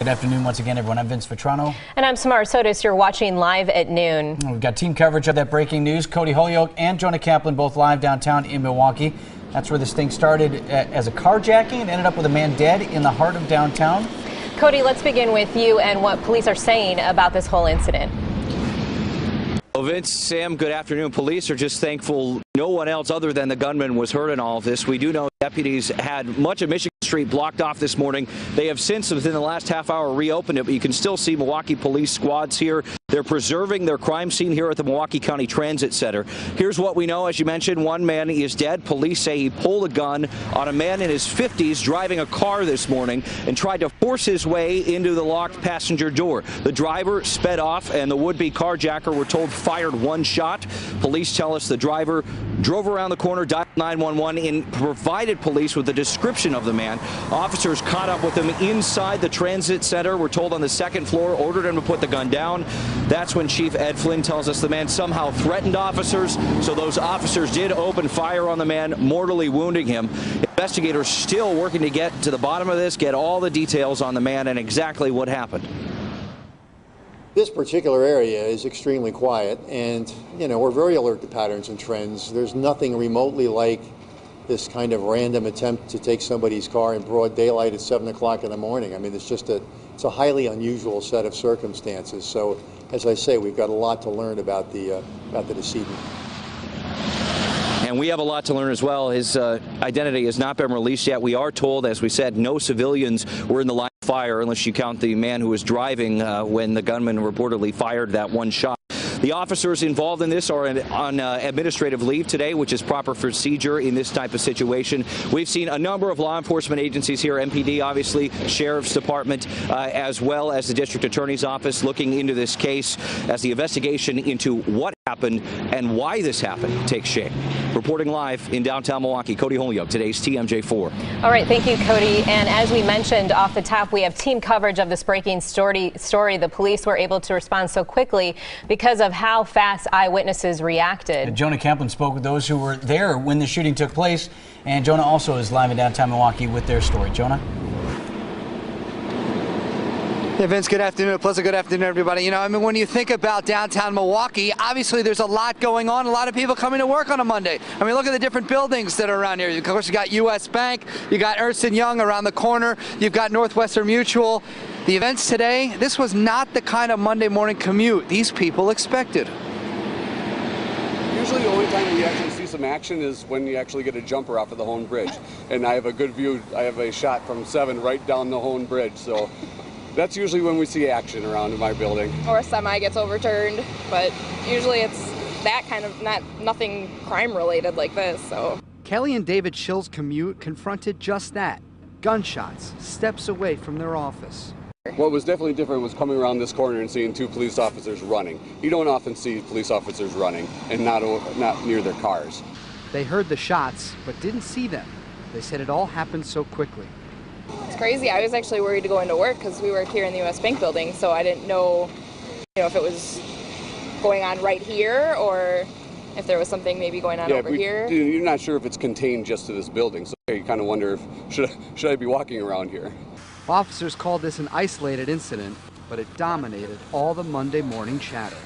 Good afternoon once again, everyone. I'm Vince Vitrano. And I'm Samara Sodos. You're watching Live at Noon. We've got team coverage of that breaking news. Cody, Holyoke, and Jonah Kaplan both live downtown in Milwaukee. That's where this thing started as a carjacking and ended up with a man dead in the heart of downtown. Cody, let's begin with you and what police are saying about this whole incident. Well, Vince, Sam, good afternoon. Police are just thankful no one else other than the gunman was hurt in all of this. We do know deputies had much of Michigan Street blocked off this morning. They have since, within the last half hour, reopened it, but you can still see Milwaukee police squads here. They're preserving their crime scene here at the Milwaukee County Transit Center. Here's what we know. As you mentioned, one man is dead. Police say he pulled a gun on a man in his 50s driving a car this morning and tried to force his way into the locked passenger door. The driver sped off, and the would-be carjacker, we're told, fired one shot. Police tell us the driver drove around the corner, dialed 911, and provided police with a description of the man. Officers caught up with him inside the transit center. We're told on the second floor, ordered him to put the gun down. That's when Chief Ed Flynn tells us the man somehow threatened officers, so those officers did open fire on the man, mortally wounding him. Investigators still working to get to the bottom of this, get all the details on the man and exactly what happened. This particular area is extremely quiet, and we're very alert to patterns and trends. There's nothing remotely like this kind of random attempt to take somebody's car in broad daylight at 7 o'clock in the morning. I mean, it's a highly unusual set of circumstances. So, as I say, we've got a lot to learn about the decedent. And we have a lot to learn as well. His identity has not been released yet. We are told, as we said, no civilians were in the line of fire, unless you count the man who was driving when the gunman reportedly fired that one shot. The officers involved in this are on administrative leave today, which is proper procedure in this type of situation. We've seen a number of law enforcement agencies here, MPD, obviously, Sheriff's Department, as well as the District Attorney's Office, looking into this case as the investigation into what happened and why this happened takes shape. Reporting live in downtown Milwaukee, Cody Holyoke, today's TMJ4. All right, thank you, Cody. And as we mentioned off the top, we have team coverage of this breaking story. The police were able to respond so quickly because of how fast eyewitnesses reacted. And Jonah Kaplan spoke with those who were there when the shooting took place, and Jonah also is live in downtown Milwaukee with their story. Jonah? Hey Vince, good afternoon. Plus a good afternoon, everybody. When you think about downtown Milwaukee, obviously there's a lot going on, a lot of people coming to work on a Monday. Look at the different buildings that are around here. Of course, you got U.S. Bank, you got Ernst & Young around the corner, you've got Northwestern Mutual. The events today, this was not the kind of Monday morning commute these people expected. Usually the only time we actually see some action is when you actually get a jumper off of the Hone Bridge. And I have a good view. I have a shot from 7 right down the Hone Bridge. So that's usually when we see action around in my building. Or a semi gets overturned, but usually it's that kind of, nothing crime related like this. So Kelly and David Schill's commute confronted just that. Gunshots steps away from their office. What was definitely different was coming around this corner and seeing 2 police officers running. You don't often see police officers running and not near their cars. They heard the shots, but didn't see them. They said it all happened so quickly. it's crazy. I was actually worried to go into work because we work here in the U.S. Bank building, so I didn't know, if it was going on right here or if there was something maybe going on over here. You're not sure if it's contained just to this building, so you kind of wonder if should I be walking around here. Officers called this an isolated incident, but it dominated all the Monday morning chatter.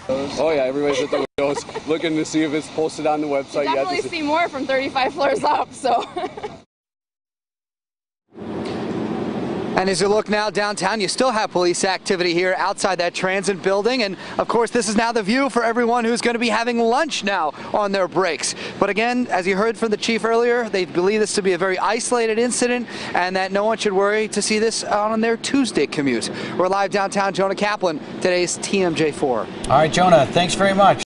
Oh yeah, everybody's at the windows looking to see if it's posted on the website. You definitely see more from 35 floors up, so. And as you look now downtown, you still have police activity here outside that transit building. And of course, this is now the view for everyone who's going to be having lunch now on their breaks. But again, as you heard from the chief earlier, they believe this to be a very isolated incident and that no one should worry to see this on their Tuesday commute. We're live downtown. Jonah Kaplan, today's TMJ4. All right, Jonah, thanks very much.